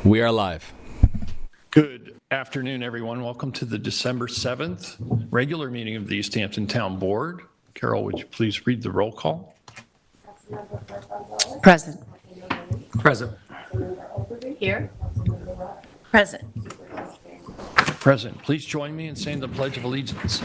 We are live. Good afternoon, everyone. Welcome to the December 7th regular meeting of the East Hampton Town Board. Carol, would you please read the roll call? Present. Present. Here. Present. Present. Please join me in saying the Pledge of Allegiance.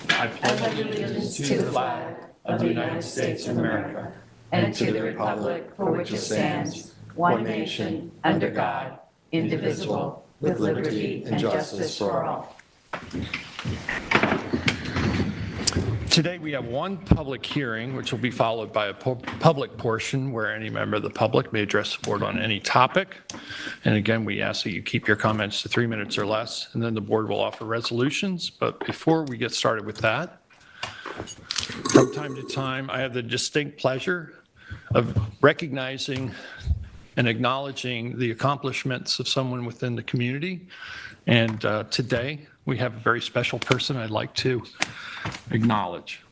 I pledge allegiance to the flag of the United States of America and to the republic for which it stands, one nation, under God, indivisible, with liberty and justice for all. Today we have one public hearing, which will be followed by a public portion where any member of the public may address the board on any topic. And again, we ask that you keep your comments to 3 minutes or less, and then the board will offer resolutions. But before we get started with that, from time to time, I have the distinct pleasure of recognizing and acknowledging the accomplishments of someone within the community. And today, we have a very special person I'd like to acknowledge.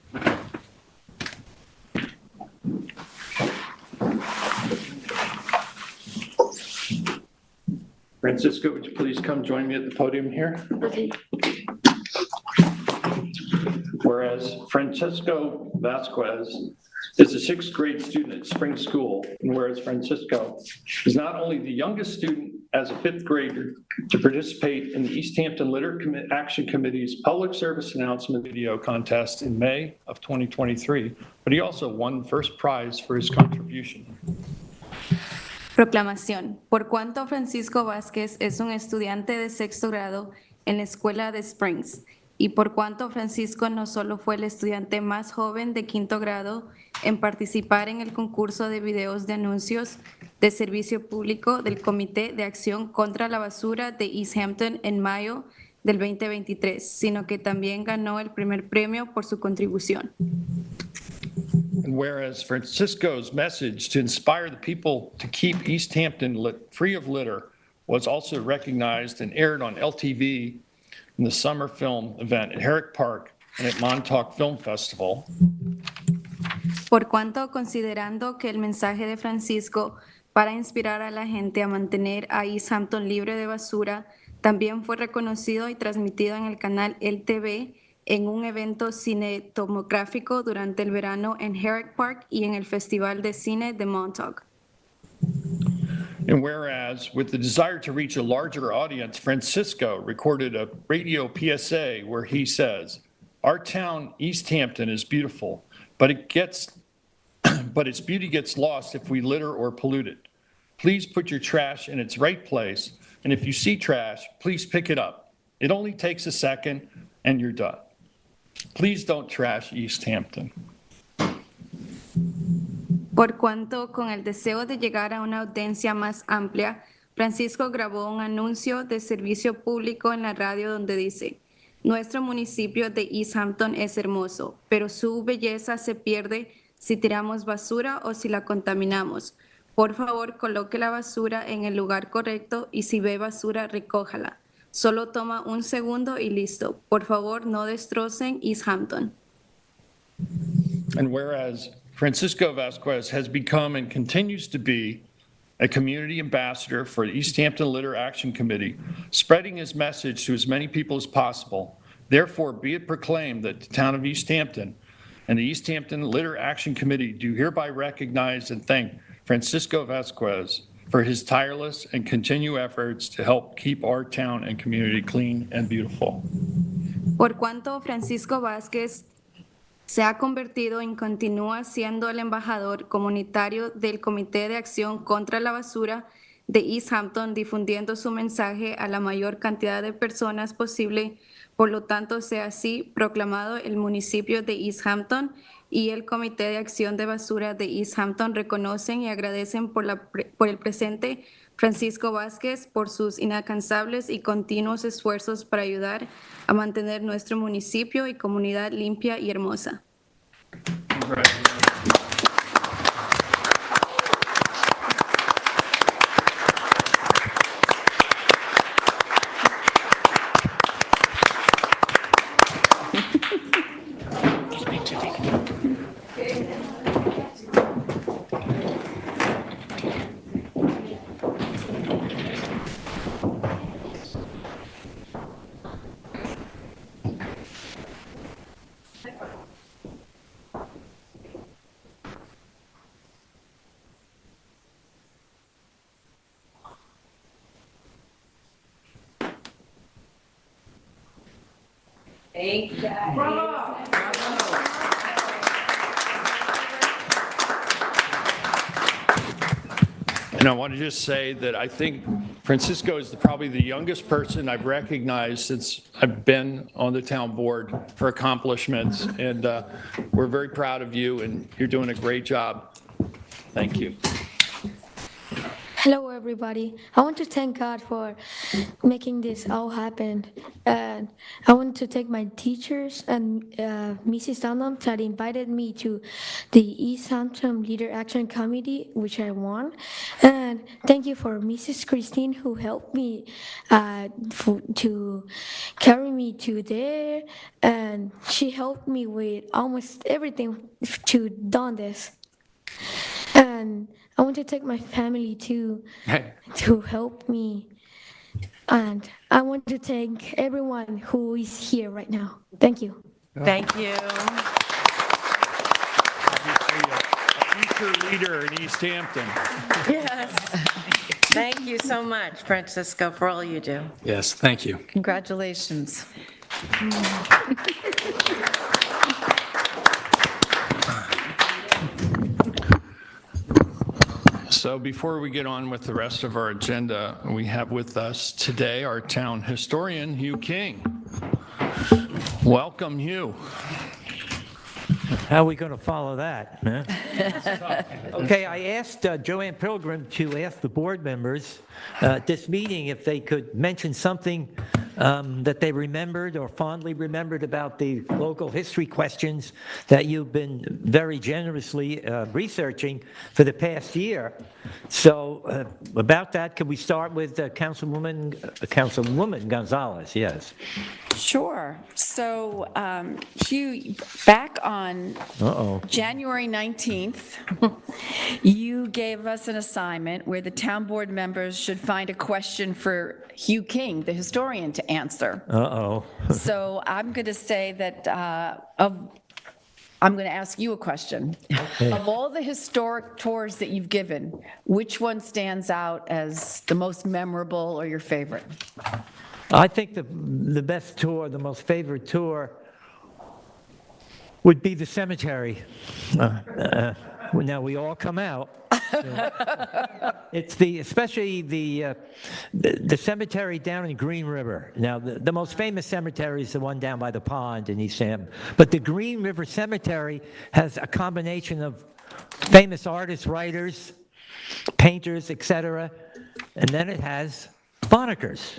Francisco, would you please come join me at the podium here? Whereas Francisco Vasquez is a sixth grade student at Spring School, and whereas Francisco is not only the youngest student as a fifth grader to participate in the East Hampton Litter Action Committee's public service announcement video contest in May of 2023, but he also won first prize for his contribution. Proclamación. Por cuanto Francisco Vázquez es un estudiante de sexto grado en la escuela de Springs, y por cuanto Francisco no solo fue el estudiante más joven de quinto grado en participar en el concurso de videos de anuncios de servicio público del Comité de Acción contra la Basura de East Hampton en mayo del 2023, sino que también ganó el primer premio por su contribución. And whereas Francisco's message to inspire the people to keep East Hampton free of litter was also recognized and aired on LTV in the summer film event at Herrick Park and at Montauk Film Festival. Por cuanto, considerando que el mensaje de Francisco para inspirar a la gente a mantener a East Hampton libre de basura también fue reconocido y transmitido en el canal LTV en un evento cinematográfico durante el verano en Herrick Park y en el Festival de Cine de Montauk. And whereas, with the desire to reach a larger audience, Francisco recorded a radio PSA where he says, "Our town, East Hampton, is beautiful, but its beauty gets lost if we litter or pollute it. Please put your trash in its right place, and if you see trash, please pick it up. It only takes a second, and you're done. Please don't trash East Hampton." Por cuanto, con el deseo de llegar a una audiencia más amplia, Francisco grabó un anuncio de servicio público en la radio donde dice: "Nuestro municipio de East Hampton es hermoso, pero su belleza se pierde si tiramos basura o si la contaminamos. Por favor, coloque la basura en el lugar correcto y si ve basura, recójala. Solo toma un segundo y listo. Por favor, no destrocen East Hampton." And whereas Francisco Vasquez has become and continues to be a community ambassador for the East Hampton Litter Action Committee, spreading his message to as many people as possible. Therefore, be it proclaimed that the town of East Hampton and the East Hampton Litter Action Committee do hereby recognize and thank Francisco Vasquez for his tireless and continued efforts to help keep our town and community clean and beautiful. Por cuanto Francisco Vázquez se ha convertido y continúa siendo el embajador comunitario del Comité de Acción contra la Basura de East Hampton, difundiendo su mensaje a la mayor cantidad de personas posible. Por lo tanto, sea así proclamado. El municipio de East Hampton y el Comité de Acción de Basura de East Hampton reconocen y agradecen por el presente Francisco Vázquez por sus inalcanzables y continuos esfuerzos para ayudar a mantener nuestro municipio y comunidad limpia y hermosa. And I want to just say that I think Francisco is probably the youngest person I've recognized since I've been on the town board for accomplishments. And we're very proud of you, and you're doing a great job. Thank you. Hello, everybody. I want to thank God for making this all happen. And I want to thank my teachers and Mrs. Dunham that invited me to the East Hampton Leader Action Committee, which I won. And thank you for Mrs. Christine, who helped me to carry me to there. And she helped me with almost everything to done this. And I want to thank my family too to help me. And I want to thank everyone who is here right now. Thank you. Thank you. Future leader in East Hampton. Yes. Thank you so much, Francisco, for all you do. Yes, thank you. Congratulations. So before we get on with the rest of our agenda, we have with us today our town historian, Hugh King. Welcome, Hugh. How are we going to follow that? Huh? Okay, I asked Joanne Pilgrim to ask the board members at this meeting if they could mention something that they remembered or fondly remembered about the local history questions that you've been very generously researching for the past year. So about that, can we start with Councilwoman Gonzalez? Yes. Sure. So, Hugh, back on January 19th, you gave us an assignment where the town board members should find a question for Hugh King, the historian, to answer. So I'm going to say that I'm going to ask you a question. Okay. Of all the historic tours that you've given, which one stands out as the most memorable or your favorite? I think the best tour, the most favorite tour, would be the cemetery. Now we all come out. It's especially the cemetery down in Green River. Now the most famous cemetery is the one down by the pond in East Hampton, but the Green River Cemetery has a combination of famous artists, writers, painters, etc., and then it has Bonikers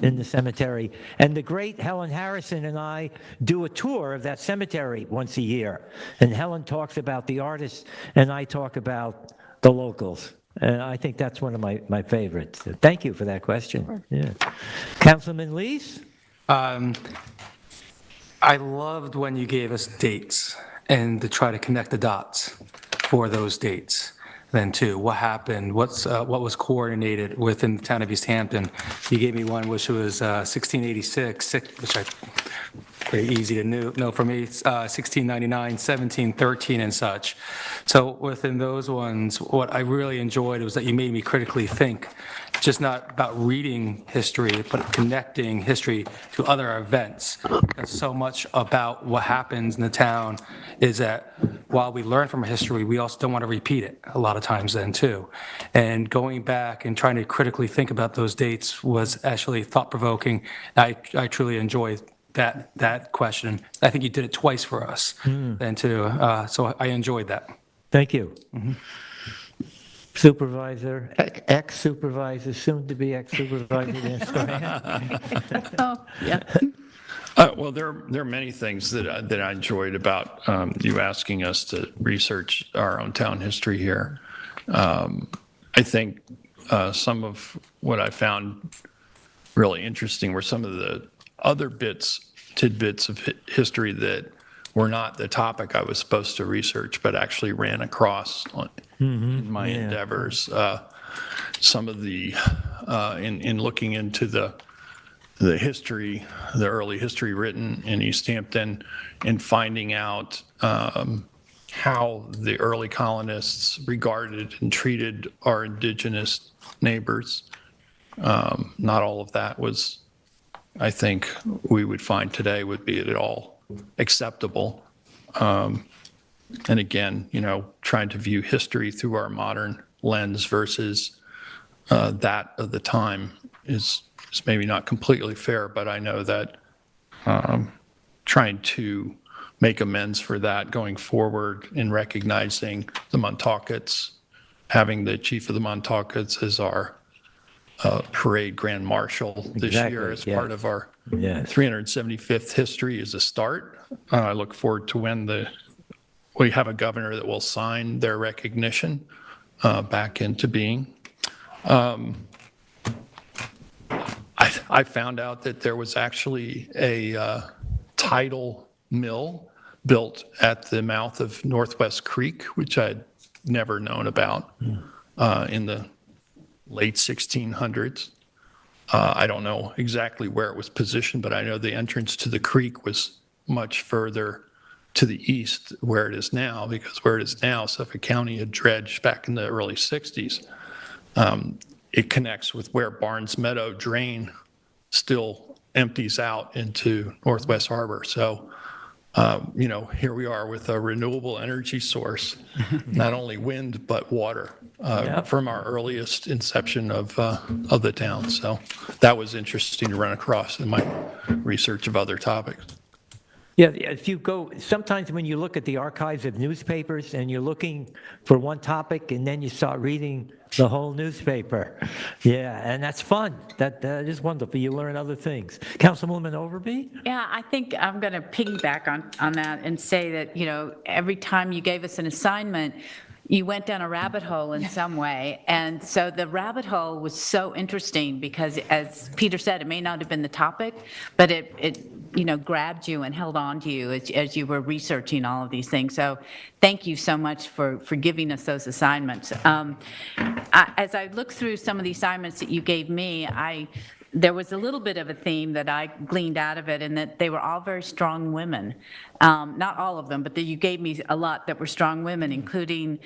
in the cemetery. And the great Helen Harrison and I do a tour of that cemetery once a year. And Helen talks about the artists, and I talk about the locals. And I think that's one of my favorites. Thank you for that question. Yeah. Councilman Lees? I loved when you gave us dates and to try to connect the dots for those dates. Then too, what happened, what was coordinated within the town of East Hampton. You gave me one which was 1686, which I very easy to know for me, 1699, 1713 and such. So within those ones, what I really enjoyed was that you made me critically think, just not about reading history, but connecting history to other events. And so much about what happens in the town is that while we learn from history, we also don't want to repeat it a lot of times then too. And going back and trying to critically think about those dates was actually thought-provoking. I truly enjoyed that question. I think you did it twice for us then too. So I enjoyed that. Thank you. Mm-hmm. Supervisor, ex-supervisor, soon to be ex-supervisor. Oh, yeah. Well, there are many things that I enjoyed about you asking us to research our own town history here. I think some of what I found really interesting were some of the other tidbits of history that were not the topic I was supposed to research, but actually ran across in my endeavors. Some of the, in looking into the history, the early history written in East Hampton, and finding out how the early colonists regarded and treated our indigenous neighbors. Not all of that was I think we would find today would be at all acceptable. And again, trying to view history through our modern lens versus that of the time is maybe not completely fair, but I know that trying to make amends for that going forward in recognizing the Montaukets, having the chief of the Montaukets as our parade grand marshal this year as Exactly, part yes. of our Yes. 375th history is a start. I look forward to when we have a governor that will sign their recognition back into being. I found out that there was actually a tidal mill built at the mouth of Northwest Creek, which I'd never known about in the late 1600s. I don't know exactly where it was positioned, but I know the entrance to the creek was much further to the east where it is now, because where it is now, Suffolk County had dredged back in the early 60s. It connects with where Barnes Meadow Drain still empties out into Northwest Harbor. So, here we are with a renewable energy source, not only wind, but water from our earliest inception of the town. So that was interesting to run across in my research of other topics. Yeah, if you go, sometimes when you look at the archives of newspapers and you're looking for one topic and then you start reading the whole newspaper. Yeah, and that's fun. That is wonderful. You learn other things. Councilwoman Overby? Yeah, I think I'm going to piggyback on that and say that, every time you gave us an assignment, you went down a rabbit hole in some way. And so the rabbit hole was so interesting because, as Peter said, it may not have been the topic, but it grabbed you and held on to you as you were researching all of these things. So thank you so much for giving us those assignments. As I look through some of the assignments that you gave me, there was a little bit of a theme that I gleaned out of it, and that they were all very strong women. Not all of them, but you gave me a lot that were strong women, including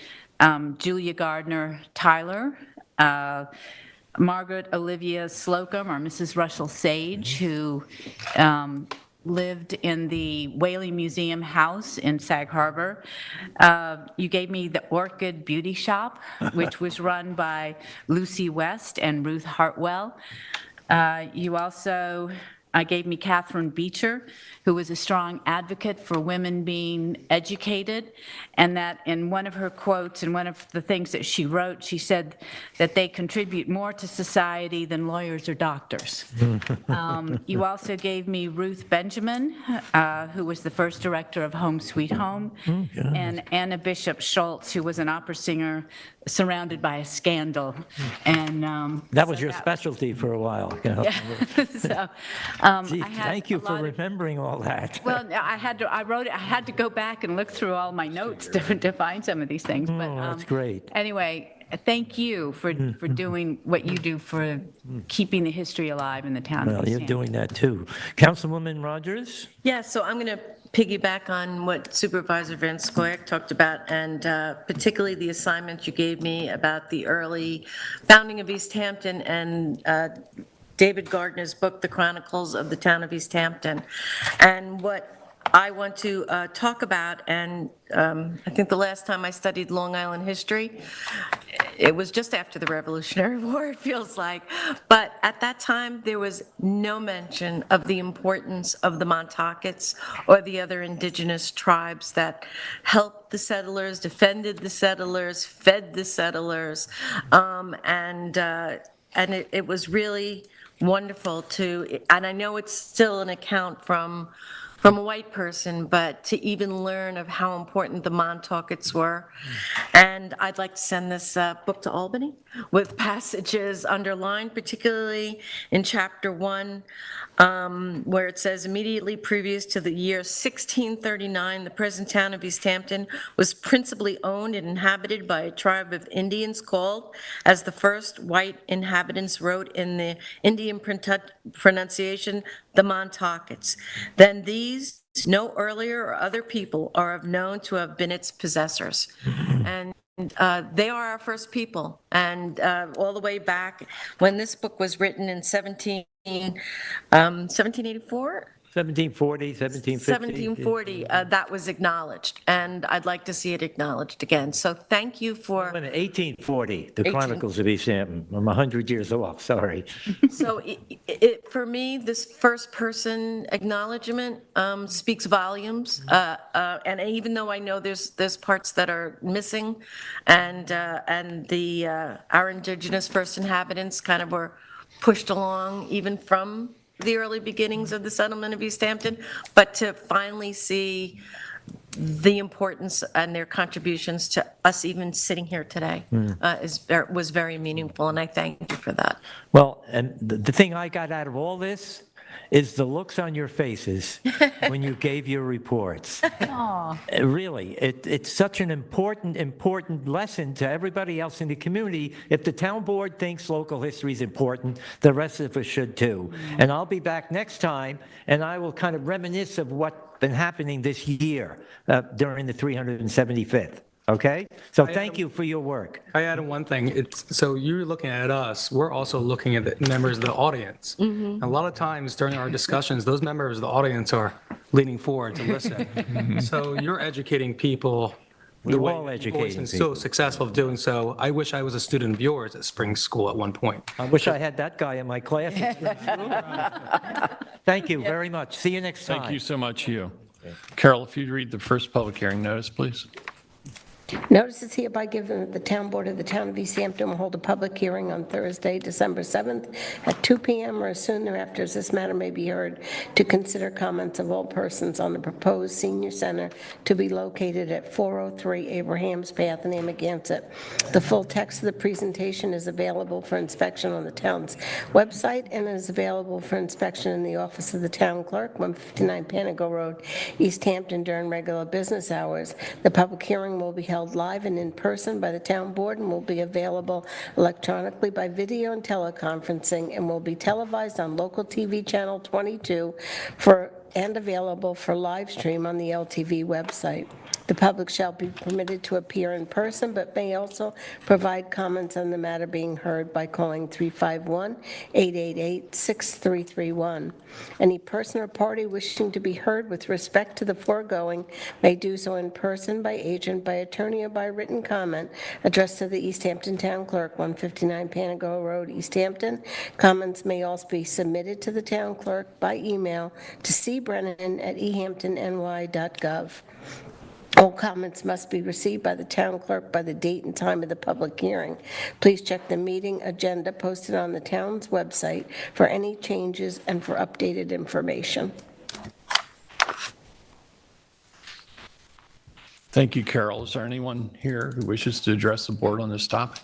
Julia Gardner Tyler, Margaret Olivia Slocum, or Mrs. Russell Sage, who lived in the Whaley Museum House in Sag Harbor. You gave me the Orchid Beauty Shop, which was run by Lucy West and Ruth Hartwell. You also gave me Catherine Beecher, who was a strong advocate for women being educated, and that in one of her quotes and one of the things that she wrote, she said that they contribute more to society than lawyers or doctors. You also gave me Ruth Benjamin, who was the first director of Home Sweet Home, and Anna Bishop Schultz, who was an opera singer surrounded by a scandal. And That was your specialty for a while. So, Gee, I had thank you a for lot of- remembering all that. Well, I had to go back and look through all my notes to find some of these things. But that's great. Anyway, thank you for doing what you do for keeping the history alive in the town of Well, East you're Hampton. doing that too. Councilwoman Rogers? Yeah, so I'm going to piggyback on what Supervisor Van Scoyac talked about, and particularly the assignment you gave me about the early founding of East Hampton and David Gardner's book, The Chronicles of the Town of East Hampton. And what I want to talk about, and I think the last time I studied Long Island history, it was just after the Revolutionary War, it feels like. But at that time, there was no mention of the importance of the Montaukets or the other indigenous tribes that helped the settlers, defended the settlers, fed the settlers. And it was really wonderful and I know it's still an account from a white person, but to even learn of how important the Montaukets were. And I'd like to send this book to Albany with passages underlined, particularly in chapter 1, where it says, immediately previous to the year 1639, the present town of East Hampton was principally owned and inhabited by a tribe of Indians called, as the first white inhabitants wrote in the Indian pronunciation, the Montaukets. Then these, no earlier or other people, are known to have been its possessors. And they are our first people. And all the way back, when this book was written in 1784? 1740, 1750. 1740, that was acknowledged, and I'd like to see it acknowledged again. So thank you for, Wait a minute, 1840, the Chronicles of East Hampton. I'm 100 years off, sorry. so for me, this first-person acknowledgement speaks volumes, and even though I know there's parts that are missing, and our indigenous first inhabitants kind of were pushed along even from the early beginnings of the settlement of East Hampton, but to finally see the importance and their contributions to us even sitting here today was very meaningful, and I thank you for that. Well, and the thing I got out of all this is the looks on your faces when you gave your reports. Really, it's such an important lesson to everybody else in the community. If the town board thinks local history is important, the rest of us should too. And I'll be back next time, and I will kind of reminisce of what's been happening this year during the 375th. Okay? So thank you for your work. I added one thing. So you're looking at us, we're also looking at the members of the audience. A lot of times during our discussions, those members of the audience are leaning forward to listen. So you're educating people. We're all educating And so people. successful of doing so. I wish I was a student of yours at spring school at one point. I wish I had that guy in my class. Thank you very much. See you next time. Thank you so much, you. Carol, if you'd read the first public hearing notice, please. Notice is hereby given that the town board of the town of East Hampton will hold a public hearing on Thursday, December 7th at 2 p.m. or as soon thereafter as this matter may be heard to consider comments of all persons on the proposed senior center to be located at 403 Abraham's Path in Amagansett. The full text of the presentation is available for inspection on the town's website and is available for inspection in the office of the town clerk, 159 Panago Road, East Hampton, during regular business hours. The public hearing will be held live and in person by the town board and will be available electronically by video and teleconferencing and will be televised on local TV channel 22 and available for live stream on the LTV website. The public shall be permitted to appear in person, but may also provide comments on the matter being heard by calling 351-888-6331. Any person or party wishing to be heard with respect to the foregoing may do so in person, by agent, by attorney, or by written comment addressed to the East Hampton Town Clerk, 159 Panago Road, East Hampton. Comments may also be submitted to the town clerk by email to cbrennan@ehamptonny.gov. All comments must be received by the town clerk by the date and time of the public hearing. Please check the meeting agenda posted on the town's website for any changes and for updated information. Thank you, Carol. Is there anyone here who wishes to address the board on this topic?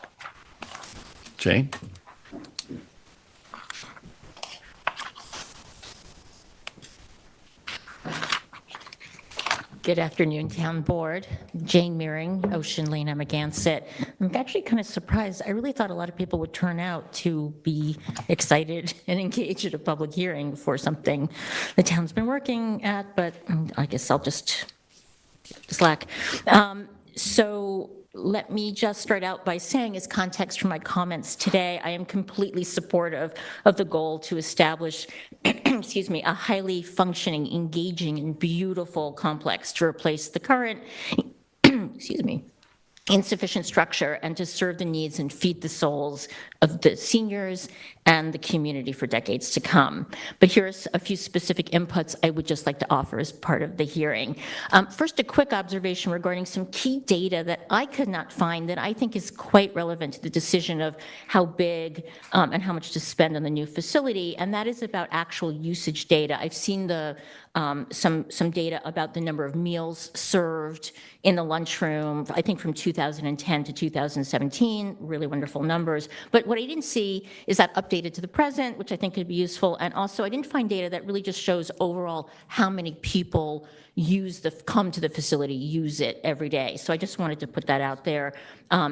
Jane? Good afternoon, Town Board. Jane Meering, Ocean Lane, Amagansett. I'm actually kind of surprised. I really thought a lot of people would turn out to be excited and engaged at a public hearing for something the town's been working at, but I guess I'll just slack. So let me just start out by saying, as context for my comments today, I am completely supportive of the goal to establish, excuse me, a highly functioning, engaging, and beautiful complex to replace the current, excuse me, insufficient structure and to serve the needs and feed the souls of the seniors and the community for decades to come. But here's a few specific inputs I would just like to offer as part of the hearing. First, a quick observation regarding some key data that I could not find that I think is quite relevant to the decision of how big and how much to spend on the new facility, and that is about actual usage data. I've seen some data about the number of meals served in the lunchroom, I think from 2010 to 2017, really wonderful numbers. But what I didn't see is that updated to the present, which I think could be useful. And also, I didn't find data that really just shows overall how many people come to the facility, use it every day. So I just wanted to put that out there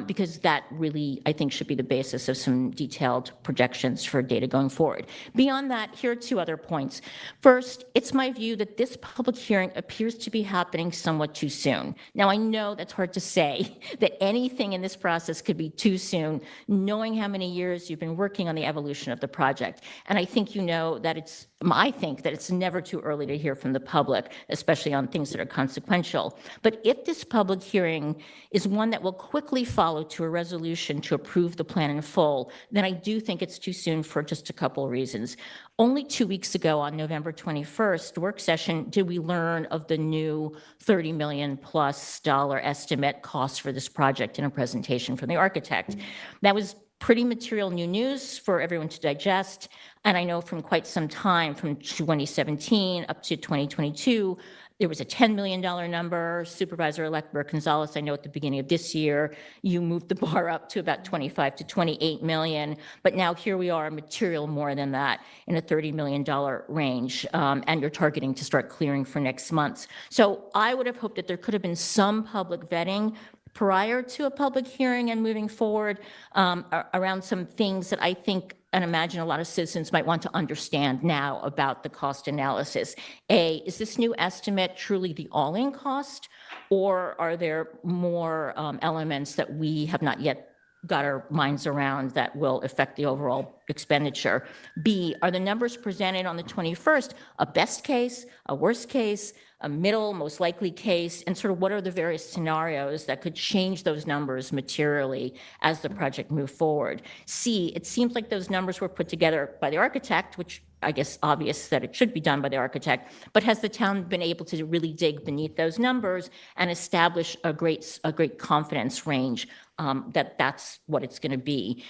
because that really, I think, should be the basis of some detailed projections for data going forward. Beyond that, here are two other points. First, it's my view that this public hearing appears to be happening somewhat too soon. Now, I know that's hard to say, that anything in this process could be too soon, knowing how many years you've been working on the evolution of the project. And I think you know that I think that it's never too early to hear from the public, especially on things that are consequential. But if this public hearing is one that will quickly follow to a resolution to approve the plan in full, then I do think it's too soon for just a couple of reasons. Only 2 weeks ago, on November 21st, work session, did we learn of the new $30 million plus estimate cost for this project in a presentation from the architect. That was pretty material new news for everyone to digest. And I know from quite some time, from 2017 up to 2022, there was a $10 million number. Supervisor-elect Burke-Gonzalez, I know at the beginning of this year, you moved the bar up to about 25 to 28 million. But now here we are, material more than that, in a $30 million range. And you're targeting to start clearing for next month. So I would have hoped that there could have been some public vetting prior to a public hearing and moving forward around some things that I think and imagine a lot of citizens might want to understand now about the cost analysis. A, is this new estimate truly the all-in cost, or are there more elements that we have not yet got our minds around that will affect the overall expenditure? B, are the numbers presented on the 21st a best case, a worst case, a middle, most likely case, and sort of what are the various scenarios that could change those numbers materially as the project moved forward? C, it seems like those numbers were put together by the architect, which I guess obvious that it should be done by the architect, but has the town been able to really dig beneath those numbers and establish a great confidence range that that's what it's going to be?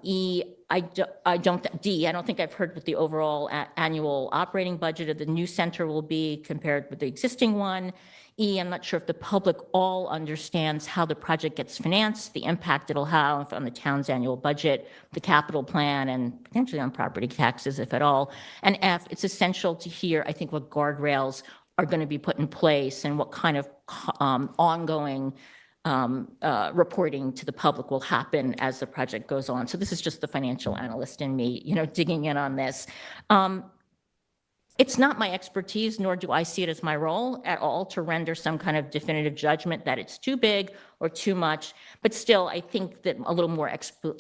E, I don't think I've heard what the overall annual operating budget of the new center will be compared with the existing one. E, I'm not sure if the public all understands how the project gets financed, the impact it'll have on the town's annual budget, the capital plan, and potentially on property taxes, if at all. And F, it's essential to hear, I think, what guardrails are going to be put in place and what kind of ongoing reporting to the public will happen as the project goes on. So this is just the financial analyst in me, digging in on this. It's not my expertise, nor do I see it as my role at all to render some kind of definitive judgment that it's too big or too much. But still, I think that a little more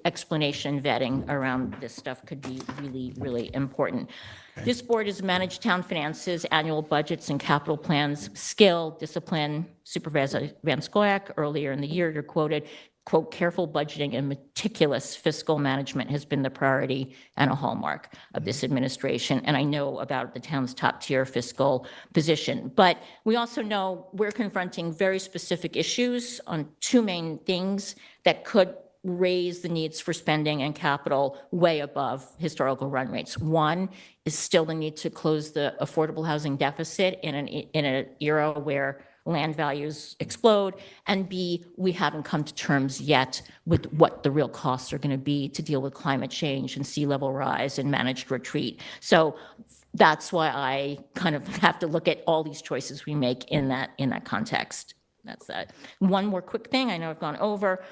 explanation vetting around this stuff could be really, really important. Okay. This board has managed town finances, annual budgets, and capital plans, skill, discipline. Supervisor Van Scoyac, earlier in the year, you're quoted, quote, careful budgeting and meticulous fiscal management has been the priority and a hallmark of this administration. And I know about the town's top tier fiscal position. But we also know we're confronting very specific issues on two main things that could raise the needs for spending and capital way above historical run rates. One is still the need to close the affordable housing deficit in an era where land values explode, and B, we haven't come to terms yet with what the real costs are going to be to deal with climate change and sea level rise and managed retreat. So that's why I kind of have to look at all these choices we make in that context. That's that. One more quick thing, I know I've gone over.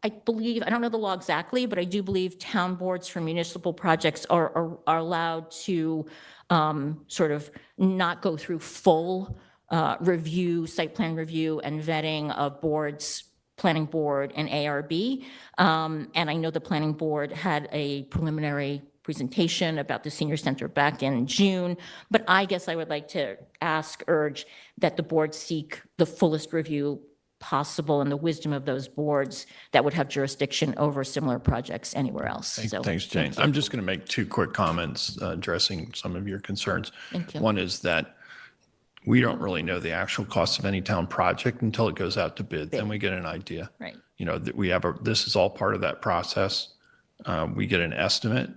I believe, I don't know the law exactly, but I do believe town boards for municipal projects are allowed to sort of not go through full review, site plan review and vetting of boards, planning board and ARB. And I know the planning board had a preliminary presentation about the senior center back in June, but I guess I would like to urge that the board seek the fullest review possible and the wisdom of those boards that would have jurisdiction over similar projects anywhere else. Thanks, Jane. I'm just going to make two quick comments addressing some of your concerns. Thank you. One is that we don't really know the actual cost of any town project until it goes out to bid. Then we get an idea. Right. That we have this is all part of that process. We get an estimate.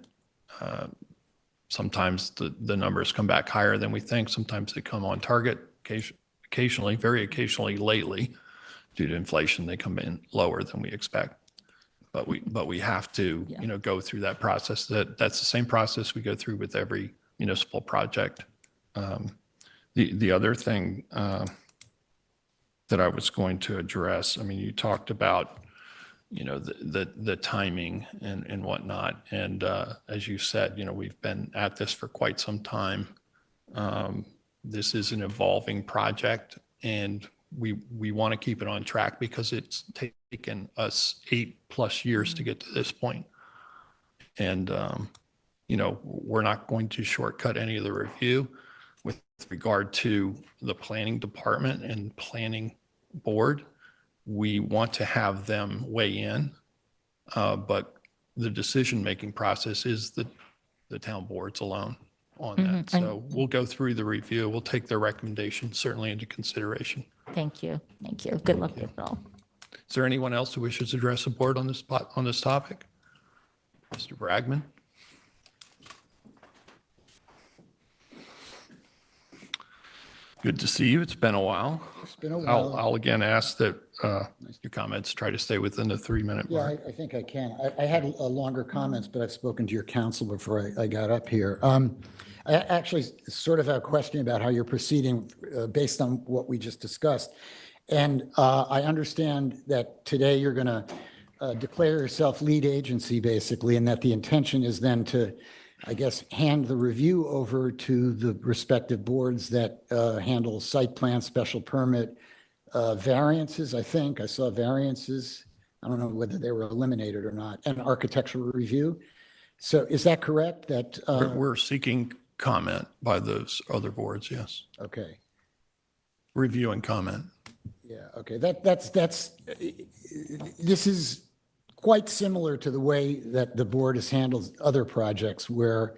Sometimes the numbers come back higher than we think. Sometimes they come on target. Occasionally, very occasionally lately, due to inflation, they come in lower than we expect. But we have to, go through that process. That's the same process we go through with every municipal project. The other thing that I was going to address, I mean, you talked about, you know, the timing and whatnot. And as you said, you know, we've been at this for quite some time. This is an evolving project, and we want to keep it on track because it's taken us 8+ years to get to this point. And, you know, we're not going to shortcut any of the review. With regard to the planning department and planning board, we want to have them weigh in, but the decision-making process is the town boards alone on that. So we'll go through the review. We'll take their recommendations certainly into consideration. Thank you. Thank you. Good luck with it all. Is there anyone else who wishes to address the board on this topic? Mr. Bragman? Good to see you. It's been a while. It's been a while. I'll again ask that your comments try to stay within the 3-minute Yeah, mark. I think I can. I had longer comments, but I've spoken to your counsel before I got up here. I actually sort of have a question about how you're proceeding based on what we just discussed. And I understand that today you're going to declare yourself lead agency, basically, and that the intention is then to, I guess, hand the review over to the respective boards that handle site plan, special permit, variances. I think I saw variances. I don't know whether they were eliminated or not, and architectural review. So is that correct? That We're seeking comment by those other boards, yes. okay. Review and comment. Yeah, okay. This is quite similar to the way that the board has handled other projects where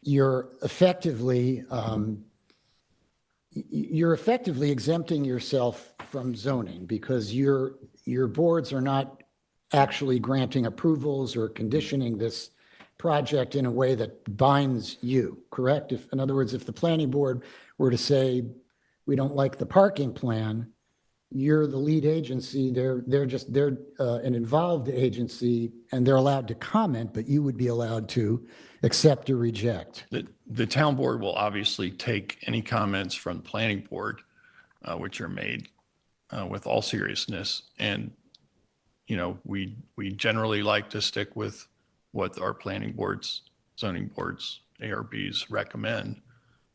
you're effectively exempting yourself from zoning because your boards are not actually granting approvals or conditioning this project in a way that binds you, correct? In other words, if the planning board were to say, we don't like the parking plan, you're the lead agency, they're an involved agency, and they're allowed to comment, but you would be allowed to accept or reject. The town board will obviously take any comments from the planning board, which are made with all seriousness. And, you know, we generally like to stick with what our planning boards, zoning boards, ARBs recommend.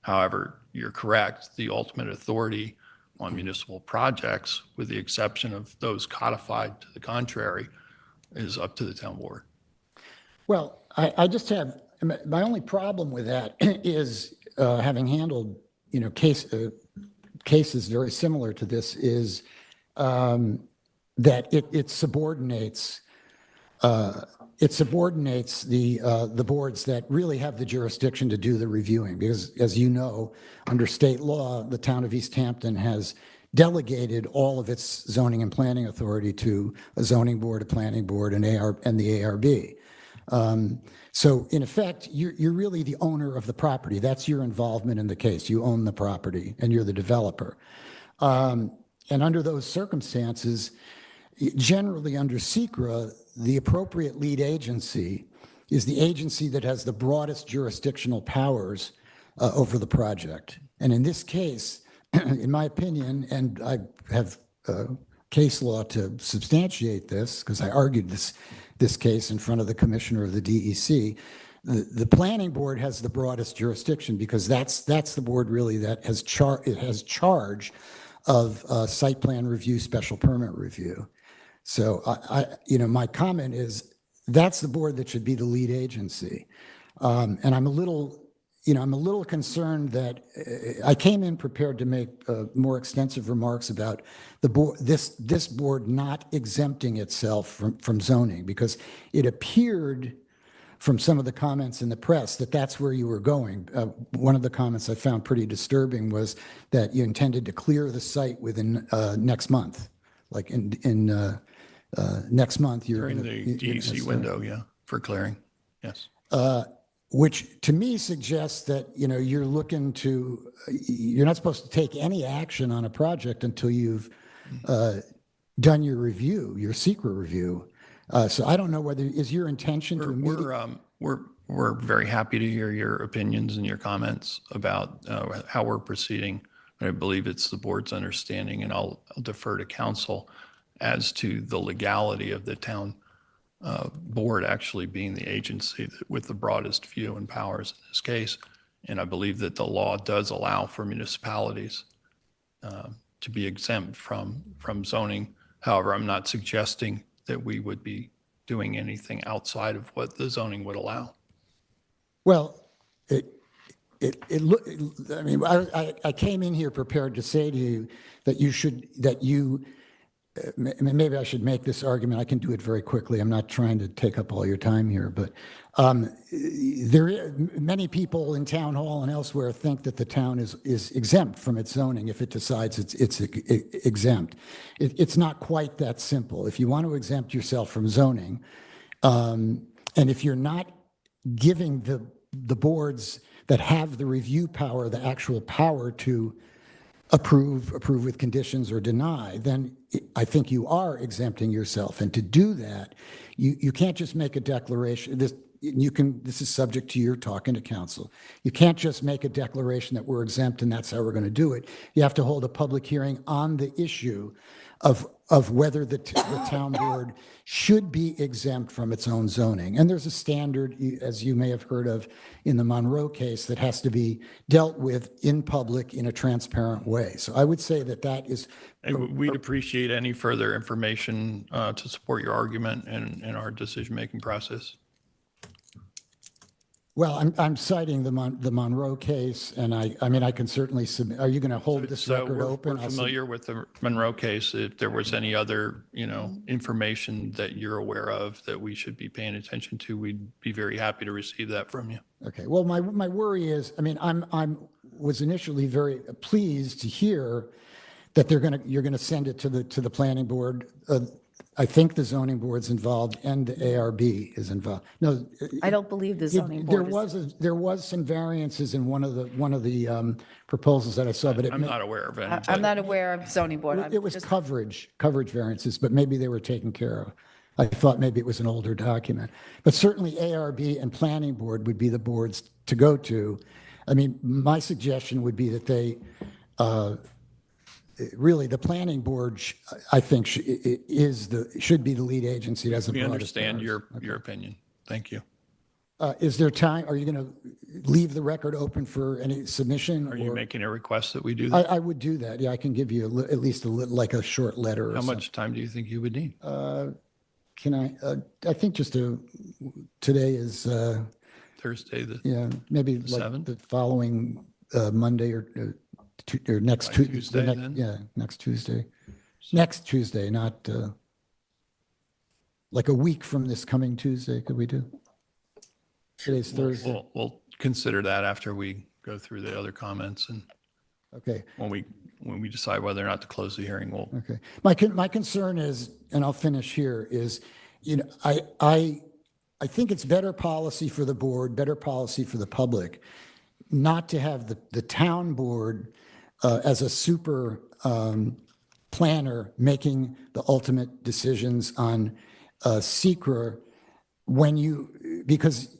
However, you're correct, the ultimate authority on municipal projects, with the exception of those codified to the contrary, is up to the town board. Well, I just have, my only problem with that is having handled, you know, cases very similar to this is that it subordinates the boards that really have the jurisdiction to do the reviewing, because as you know, under state law, the town of East Hampton has delegated all of its zoning and planning authority to a zoning board, a planning board, and the ARB. So in effect, you're really the owner of the property. That's your involvement in the case. You own the property and you're the developer. And under those circumstances, generally under SECRA, the appropriate lead agency is the agency that has the broadest jurisdictional powers over the project. And in this case, in my opinion, and I have case law to substantiate this, because I argued this case in front of the commissioner of the DEC, the planning board has the broadest jurisdiction because that's the board really that has charge of site plan review, special permit review. So my comment is that's the board that should be the lead agency. And I'm a little concerned that I came in prepared to make more extensive remarks about the board, this board not exempting itself from zoning, because it appeared from some of the comments in the press that that's where you were going. One of the comments I found pretty disturbing was that you intended to clear the site within next month, like in next month. During the DEC window, yeah, for clearing, yes. Which to me suggests that, you're not supposed to take any action on a project until you've done your review, your secret review. So I don't know whether, is your intention to immediately... We're very happy to hear your opinions and your comments about how we're proceeding. I believe it's the board's understanding, and I'll defer to council as to the legality of the town board actually being the agency with the broadest view and powers in this case. And I believe that the law does allow for municipalities to be exempt from zoning. However, I'm not suggesting that we would be doing anything outside of what the zoning would allow. Well, I mean, I came in here prepared to say to you that maybe I should make this argument. I can do it very quickly. I'm not trying to take up all your time here, but many people in town hall and elsewhere think that the town is exempt from its zoning if it decides it's exempt. It's not quite that simple. If you want to exempt yourself from zoning, and if you're not giving the boards that have the review power, the actual power to approve with conditions or deny, then I think you are exempting yourself. And to do that, you can't just make a declaration. This is subject to your talking to council. You can't just make a declaration that we're exempt and that's how we're going to do it. You have to hold a public hearing on the issue of whether the town board should be exempt from its own zoning. And there's a standard, as you may have heard of in the Monroe case, that has to be dealt with in public in a transparent way. So I would say that is. We'd appreciate any further information to support your argument and our decision-making process. Well, I'm citing the Monroe case, and I mean, I can certainly submit. Are you going to hold this record open? We're familiar with the Monroe case. If there was any other, information that you're aware of that we should be paying attention to, we'd be very happy to receive that from you. Okay. Well, my worry is, I mean, was initially very pleased to hear that you're going to send it to the planning board. I think the zoning board's involved and the ARB is involved. No, I don't believe the zoning board is. There was some variances in one of the proposals that I saw, but I'm not aware of any. I'm not aware of zoning board. it was coverage variances, but maybe they were taken care of. I thought maybe it was an older document, but certainly ARB and planning board would be the boards to go to. I mean, my suggestion would be that they, really, the planning board, I think, should be the lead agency. It has the We broadest understand powers. your opinion. Thank you. Is there time? Are you going to leave the record open for any submission? Are you making a request that we do that? I would do that. Yeah, I can give you at least like a short letter. Or How something. much time do you think you would need? Can I think just today is, Thursday, maybe like 7th? the following Monday or next By Tuesday. Tuesday, then? Yeah, next Tuesday. Next Tuesday, not like a week from this coming Tuesday, could we do? Today's Thursday. We'll consider that after we go through the other comments, and Okay, when we decide whether or not to close the hearing, we'll. okay. My concern is, and I'll finish here, is, I think it's better policy for the board, better policy for the public, not to have the town board as a super planner making the ultimate decisions on SECRA because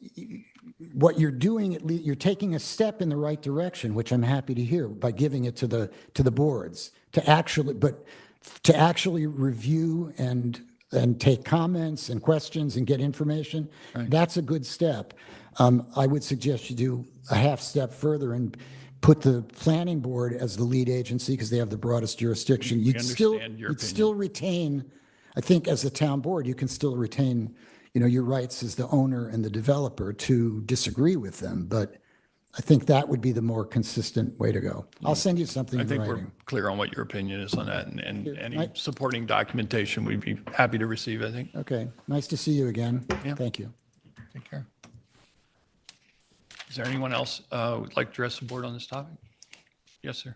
what you're doing, you're taking a step in the right direction, which I'm happy to hear, by giving it to the boards to actually review and take comments and questions and get information. Right. That's a good step. I would suggest you do a half step further and put the planning board as the lead agency because they have the broadest jurisdiction. You'd still retain, I think, as a town board, you can still retain, your rights as the owner and the developer to disagree with them. But I think that would be the more consistent way to go. I'll send you something in writing. I think we're clear on what your opinion is on that, and any supporting documentation we'd be happy to receive, I think. Okay. Nice to see you again. Yeah. Thank you. Take care. Is there anyone else who'd like to address the board on this topic? Yes, sir.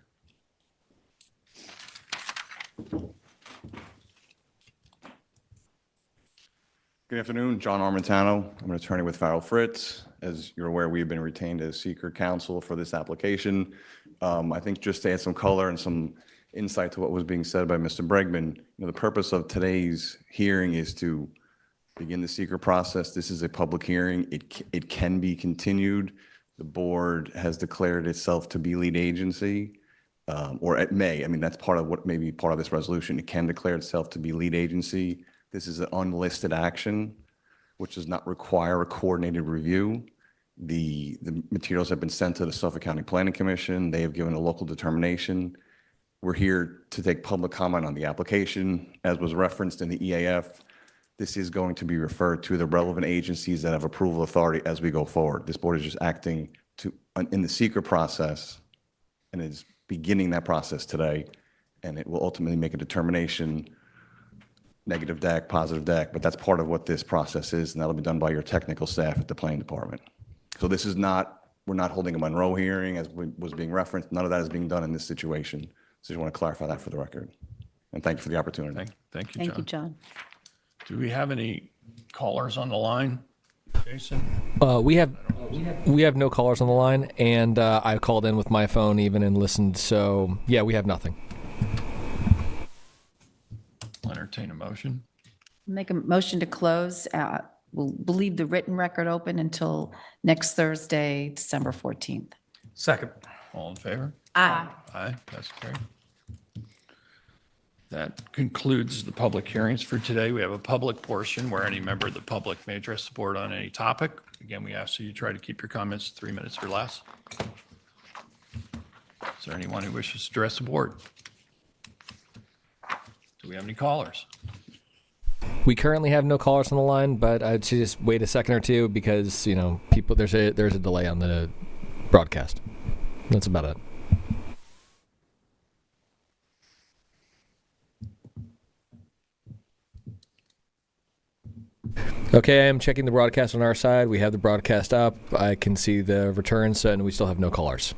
Good afternoon, John Armentano. I'm an attorney with Farrell Fritz. As you're aware, we've been retained as seeker counsel for this application. I think just to add some color and some insight to what was being said by Mr. Bregman, the purpose of today's hearing is to begin the seeker process. This is a public hearing. It can be continued. The board has declared itself to be lead agency. or it may, I mean, that's part of what may be part of this resolution. It can declare itself to be lead agency. This is an unlisted action, which does not require a coordinated review. The materials have been sent to the Suffolk County Planning Commission. They have given a local determination. We're here to take public comment on the application. As was referenced in the EAF, this is going to be referred to the relevant agencies that have approval authority as we go forward. This board is just acting in the secret process, and is beginning that process today, and it will ultimately make a determination, negative deck, positive deck, but that's part of what this process is, and that'll be done by your technical staff at the planning department. So this is not, we're not holding a Monroe hearing as was being referenced. None of that is being done in this situation. So I want to clarify that for the record. And thank you for the opportunity. Thank you, Thank you, John. John. Do we have any callers on the line, Jason? We have no callers on the line, and I called in with my phone even and listened. So yeah, we have nothing. I'll entertain a motion. Make a motion to close. We'll leave the written record open until next Thursday, December 14th. Second. All in favor? Aye. Aye, that's carried. That concludes the public hearings for today. We have a public portion where any member of the public may address the board on any topic. Again, we ask that you try to keep your comments 3 minutes or less. Is there anyone who wishes to address the board? Do we have any callers? We currently have no callers on the line, but I'd say just wait a second or two because people there's a delay on the broadcast. That's about it. Okay, I am checking the broadcast on our side. We have the broadcast up. I can see the returns, and we still have no callers.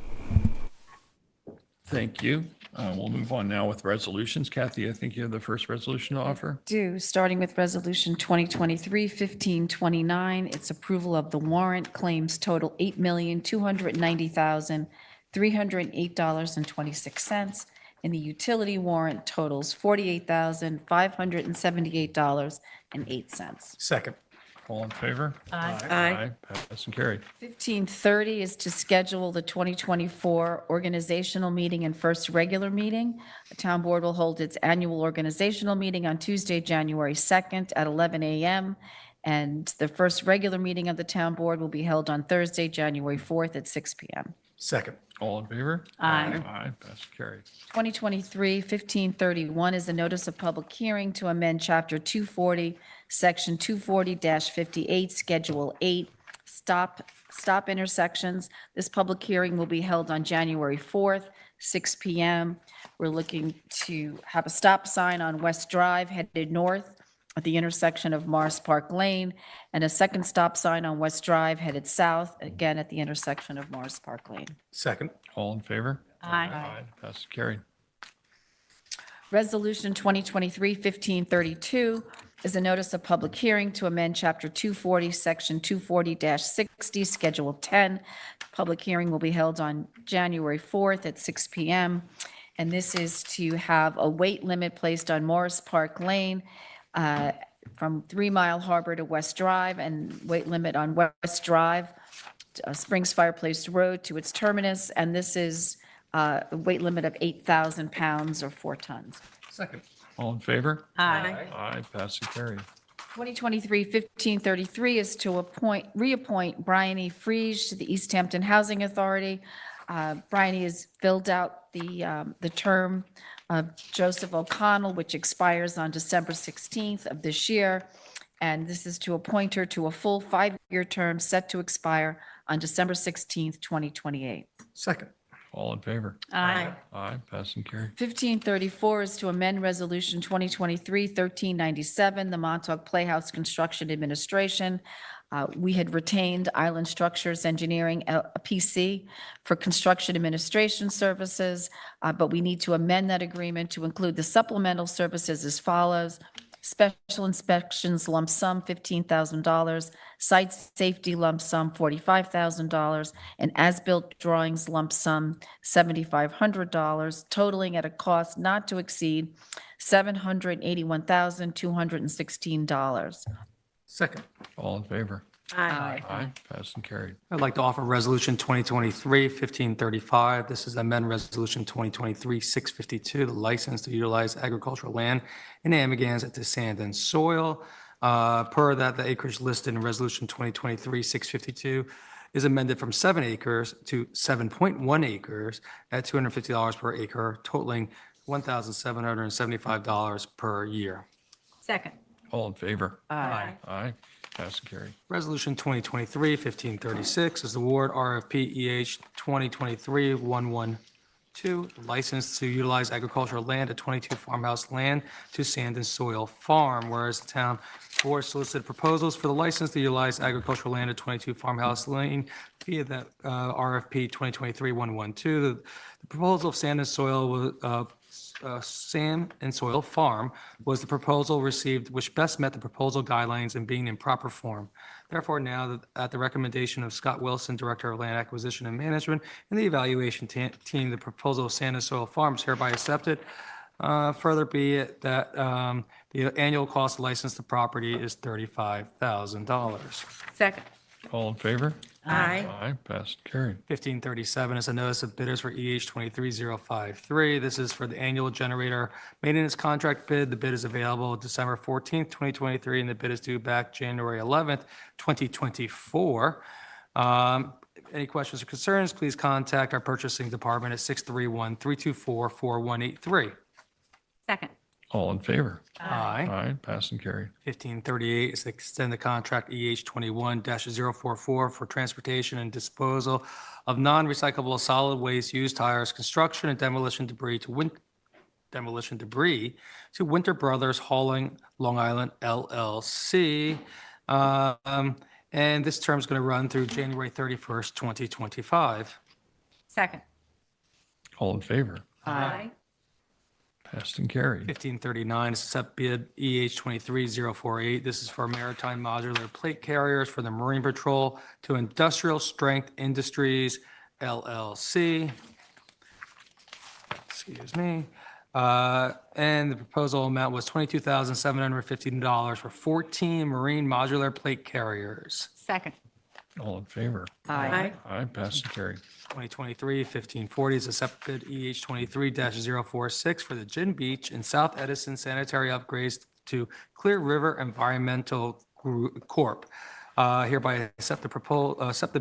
Thank you. We'll move on now with resolutions. Kathy, I think you have the first resolution to offer. Starting with Resolution 2023-1529, it's approval of the warrant. Claims total $8,290,308.26, and the utility warrant totals $48,578.08. Second. All in favor? Aye. Passed and carried. 1530 is to schedule the 2024 organizational meeting and first regular meeting. The town board will hold its annual organizational meeting on Tuesday, January 2nd at 11 a.m. And the first regular meeting of the town board will be held on Thursday, January 4th at 6 p.m. Second. All in favor? Aye. Aye, passed and carried. 2023-1531 is a notice of public hearing to amend Chapter 240, Section 240-58, Schedule 8, stop intersections. This public hearing will be held on January 4th, 6 p.m. We're looking to have a stop sign on West Drive headed north at the intersection of Morris Park Lane, and a second stop sign on West Drive headed south, again at the intersection of Morris Park Lane. Second. All in favor? Aye. Aye, passed and carried. Resolution 2023-1532 is a notice of public hearing to amend Chapter 240, Section 240-60, Schedule 10. Public hearing will be held on January 4th at 6 p.m. And this is to have a weight limit placed on Morris Park Lane from 3 Mile Harbor to West Drive, and weight limit on West Drive, Springs Fireplace Road to its terminus. And this is a weight limit of 8,000 pounds or 4 tons. Second. All in favor? Aye. Aye, passed and carried. 2023-1533 is to reappoint Brian E. Friege to the East Hampton Housing Authority. Brian E. has filled out the term of Joseph O'Connell, which expires on December 16th of this year. And this is to appoint her to a full 5-year term set to expire on December 16th, 2028. Second. All in favor? Aye. Aye, passed and carried. 1534 is to amend Resolution 2023-1397, the Montauk Playhouse Construction Administration. We had retained Island Structures Engineering, a PC, for construction administration services, but we need to amend that agreement to include the supplemental services as follows: special inspections lump sum $15,000, site safety lump sum $45,000, and as-built drawings lump sum $7,500, totaling at a cost not to exceed $781,216. Second. All in favor? Aye. Passed and carried. I'd like to offer Resolution 2023-1535. This is amend Resolution 2023-652, the license to utilize agricultural land in Amagansett to sand and soil. Per that, the acreage listed in Resolution 2023-652 is amended from 7 acres to 7.1 acres at $250 per acre, totaling $1,775 per year. Second. All in favor? Aye. Aye. Passed and carried. Resolution 2023-1536 is the award RFP EH 2023-112, license to utilize agricultural land at 22 farmhouse land to sand and soil farm, whereas the town board solicited proposals for the license to utilize agricultural land at 22 farmhouse lane via the RFP 2023-112. The proposal of sand and soil sand and soil farm was the proposal received which best met the proposal guidelines and being in proper form. Therefore, now that at the recommendation of Scott Wilson, Director of Land Acquisition and Management, and the evaluation team, the proposal of sand and soil farms hereby accepted. Further be it that the annual cost to license the property is $35,000. Second. All in favor? Aye. Aye. Passed and carried. 1537 is a notice of bidders for EH 23053. This is for the annual generator maintenance contract bid. The bid is available December 14th, 2023, and the bid is due back January 11th, 2024. Any questions or concerns, please contact our purchasing department at 631-324-4183. Second. All in favor? Aye. Aye. Passed and carried. 1538 is to extend the contract EH 21-044 for transportation and disposal of non-recyclable solid waste, used tires, construction and demolition debris to Winter Brothers Hauling, Long Island LLC. And this term is going to run through January 31st, 2025. Second. All in favor? Aye. Passed and carried. 1539 is accept bid EH 23048. This is for maritime modular plate carriers for the Marine Patrol to Industrial Strength Industries LLC. Excuse me. And the proposal amount was $22,715 for 14 marine modular plate carriers. Second. All in favor? Aye. Aye. Passed and carried. 2023-1540 is accepted EH 23-046 for the Gin Beach and South Edison sanitary upgrades to Clear River Environmental Corp. Hereby accept the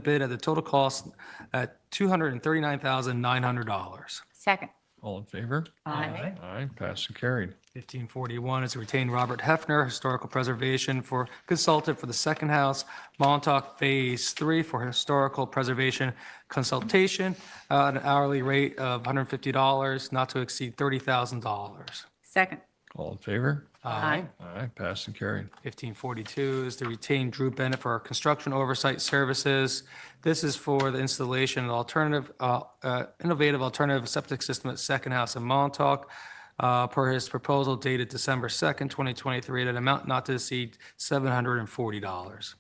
bid at the total cost at $239,900. Second. All in favor? Aye. Aye. Passed and carried. 1541 is to retain Robert Hefner, Historical Preservation for consultant for the second house, Montauk Phase 3 for historical preservation consultation, at an hourly rate of $150, not to exceed $30,000. Second. All in favor? Aye. Aye. Passed and carried. 1542 is to retain Drew Bennett for our construction oversight services. This is for the installation of innovative alternative septic system at second house in Montauk. Per his proposal dated December 2nd, 2023, at an amount not to exceed $740.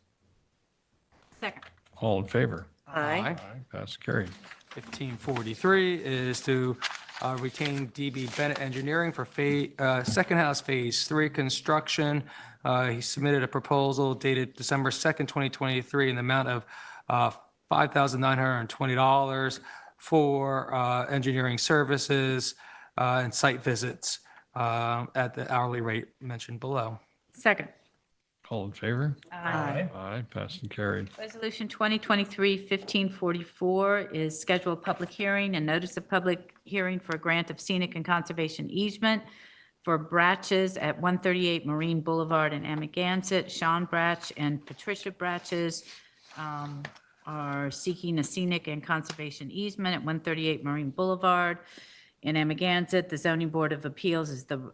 Second. All in favor? Aye. Aye. Passed and carried. 1543 is to retain DB Bennett Engineering for second house Phase 3 construction. He submitted a proposal dated December 2nd, 2023, in the amount of $5,920 for engineering services and site visits at the hourly rate mentioned below. Second. All in favor? Aye. Aye. Passed and carried. Resolution 2023-1544 is schedule a public hearing and notice of public hearing for a grant of scenic and conservation easement for Bratches at 138 Marine Boulevard in Amagansett. Sean Bratch and Patricia Bratches are seeking a scenic and conservation easement at 138 Marine Boulevard in Amagansett. The Zoning Board of Appeals is the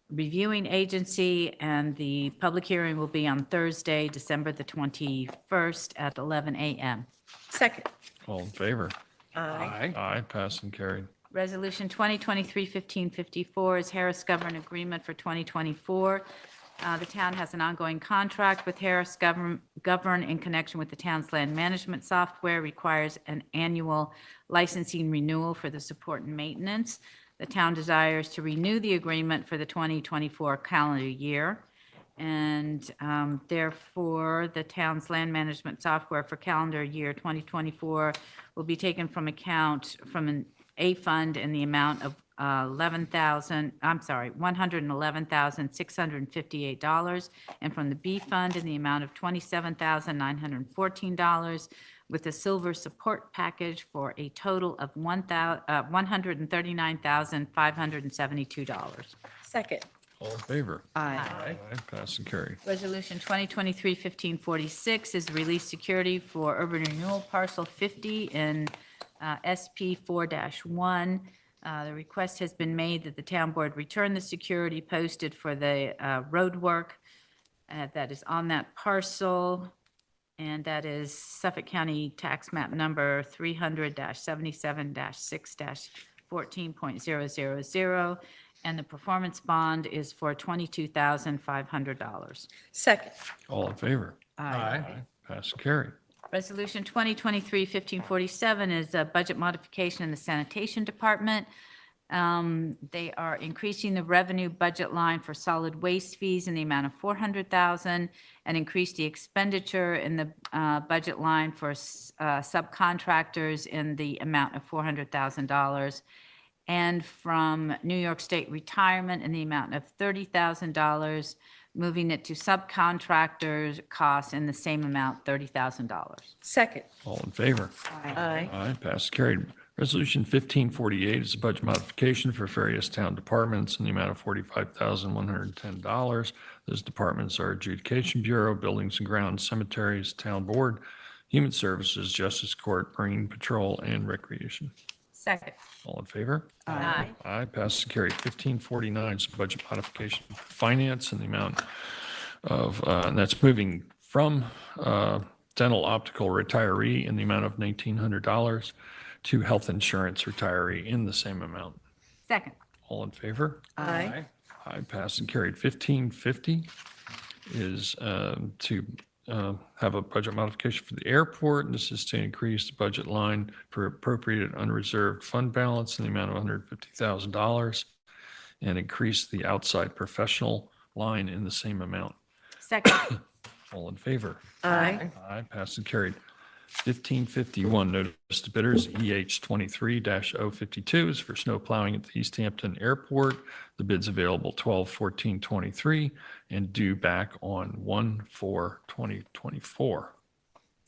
reviewing agency, and the public hearing will be on Thursday, December the 21st at 11 a.m. Second. All in favor? Aye. Aye. Passed and carried. Resolution 2023-1554 is Harris Govern Agreement for 2024. The town has an ongoing contract with Harris Govern in connection with the town's land management software, requires an annual licensing renewal for the support and maintenance. The town desires to renew the agreement for the 2024 calendar year. And therefore, the town's land management software for calendar year 2024 will be taken from an A fund in the amount of $111,658, and from the B fund in the amount of $27,914, with a silver support package for a total of $139,572. Second. All in favor? Aye. Aye. Pass and carried. Resolution 2023-1546 is release security for urban renewal parcel 50 in SP 4-1. The request has been made that the town board return the security posted for the road work that is on that parcel, and that is Suffolk County Tax Map Number 300-77-6-14.000, and the performance bond is for $22,500. Second. All in favor? Aye. Pass and carried. Resolution 2023-1547 is a budget modification in the sanitation department. They are increasing the revenue budget line for solid waste fees in the amount of $400,000 and increase the expenditure in the budget line for subcontractors in the amount of $400,000. And from New York State Retirement in the amount of $30,000, moving it to subcontractors' costs in the same amount, $30,000. Second. All in favor? Aye. Aye. Pass and carried. Resolution 1548 is a budget modification for various town departments in the amount of $45,110. Those departments are Adjudication Bureau, Buildings and Grounds, Cemeteries, Town Board, Human Services, Justice Court, Marine Patrol, and Recreation. Second. All in favor? Aye. Aye. Pass and carried. 1549 is a budget modification for finance in the amount of, and that's moving from dental optical retiree in the amount of $1,900 to health insurance retiree in the same amount. Second. All in favor? Aye. Aye. Pass and carried. 1550 is to have a budget modification for the airport, and this is to increase the budget line for appropriated unreserved fund balance in the amount of $150,000 and increase the outside professional line in the same amount. Second. All in favor? Aye. Aye. Passed and carried. 1551, notice to bidders, EH 23-052 is for snow plowing at the East Hampton Airport. The bid's available 12/14/23 and due back on 1/4/2024.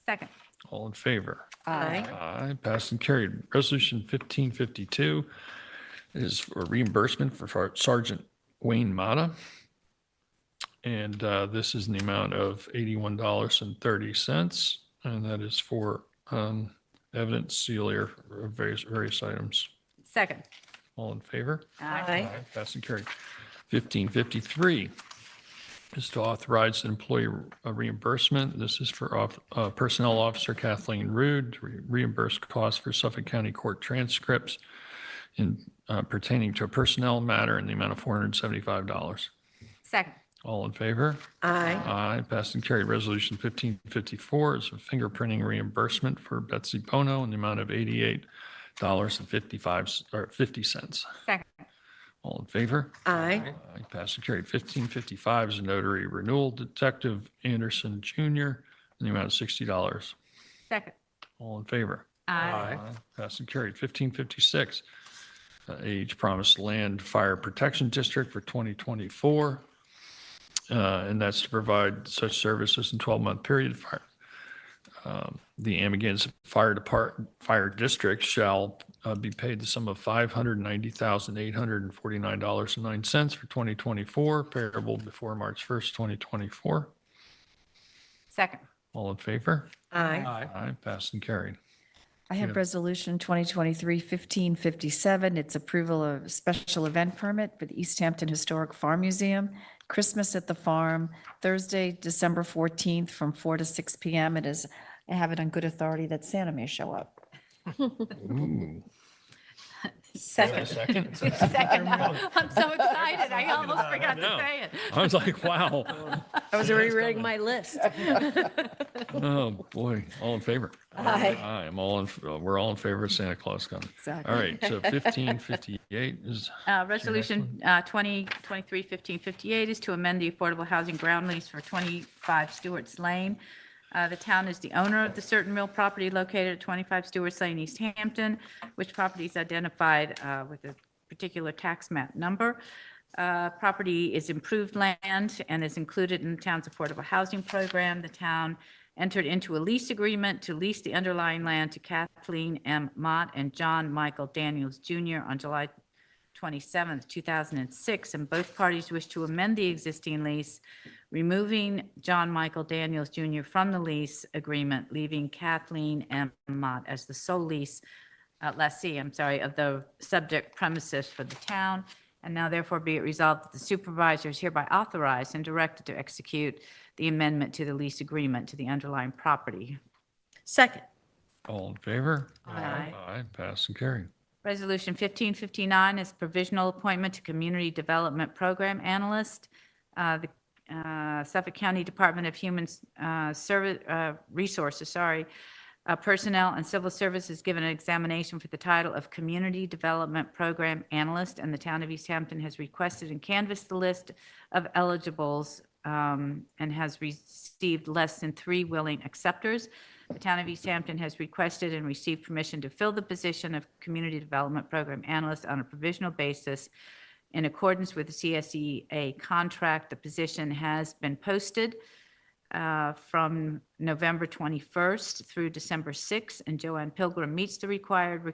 Second. All in favor? Aye. Aye. Passed and carried. Resolution 1552 is for reimbursement for Sergeant Wayne Mata. And this is in the amount of $81.30. And that is for evidence sealer of various items. Second. All in favor? Aye. Passed and carried. 1553 is to authorize an employee reimbursement. This is for Personnel Officer Kathleen Rude to reimburse costs for Suffolk County Court transcripts pertaining to a personnel matter in the amount of $475. Second. All in favor? Aye. Aye. Passed and carried. Resolution 1554 is a fingerprinting reimbursement for Betsy Bono in the amount of $88.50. Second. All in favor? Aye. Aye. Passed and carried. 1555 is a notary renewal, Detective Anderson Jr. in the amount of $60. Second. All in favor? Aye. Passed and carried. 1556, Age Promised Land Fire Protection District for 2024. And that's to provide such services in 12-month period. The Amagansett Fire District shall be paid the sum of $590,849.09 for 2024, payable before March 1st, 2024. Second. All in favor? Aye. Aye. Passed and carried. I have Resolution 2023-1557. It's approval of a special event permit for the East Hampton Historic Farm Museum, Christmas at the Farm, Thursday, December 14th, from 4 to 6 p.m. I have it on good authority that Santa may show up. Ooh. Second. Second? Second. I'm so excited, I almost forgot to No. say it. I was like, wow. I was rereading my list. Oh, boy. All in favor? Aye. Aye, we're all in favor of Santa Claus coming. Exactly. All right, so 1558 is, Resolution 2023-1558 is to amend the affordable housing ground lease for 25 Stewart's Lane. The town is the owner of the certain real property located at 25 Stewart's Lane, East Hampton, which property is identified with a particular tax map number. Property is improved land and is included in the town's affordable housing program. The town entered into a lease agreement to lease the underlying land to Kathleen M. Mott and John Michael Daniels Jr. on July 27th, 2006, and both parties wish to amend the existing lease, removing John Michael Daniels Jr. from the lease agreement, leaving Kathleen M. Mott as the sole lessee of the subject premises for the town. And now therefore be it resolved that the supervisor is hereby authorized and directed to execute the amendment to the lease agreement to the underlying property. Second. all in favor? Aye. Aye, pass and carry. Resolution 1559 is provisional appointment to Community Development Program Analyst. The Suffolk County Department of Human Resources, Personnel and Civil Services given an examination for the title of Community Development Program Analyst, and the town of East Hampton has requested and canvassed the list of eligibles and has received less than 3 willing acceptors. The town of East Hampton has requested and received permission to fill the position of Community Development Program Analyst on a provisional basis. In accordance with the CSEA contract, the position has been posted from November 21st through December 6th, and Joanne Pilgrim meets the required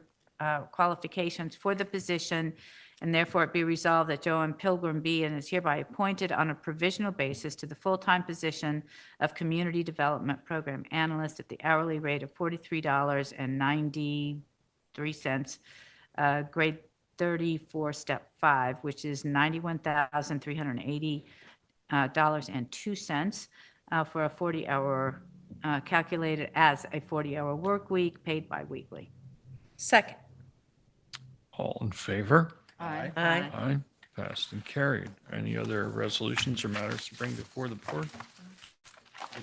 qualifications for the position, and therefore it be resolved that Joanne Pilgrim be and is hereby appointed on a provisional basis to the full-time position of Community Development Program Analyst at the hourly rate of $43.93, grade 34, step 5, which is $91,380.02 for a 40-hour, calculated as a 40-hour work week, paid biweekly. Second. All in favor? Aye. Aye. Aye, passed and carried. Any other resolutions or matters to bring before the board? Do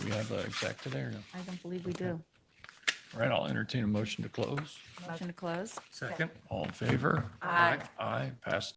we have an exec today or no? I don't believe we do. All right, I'll entertain a motion to close. Motion to close? Second. All in favor? Aye. Aye, passed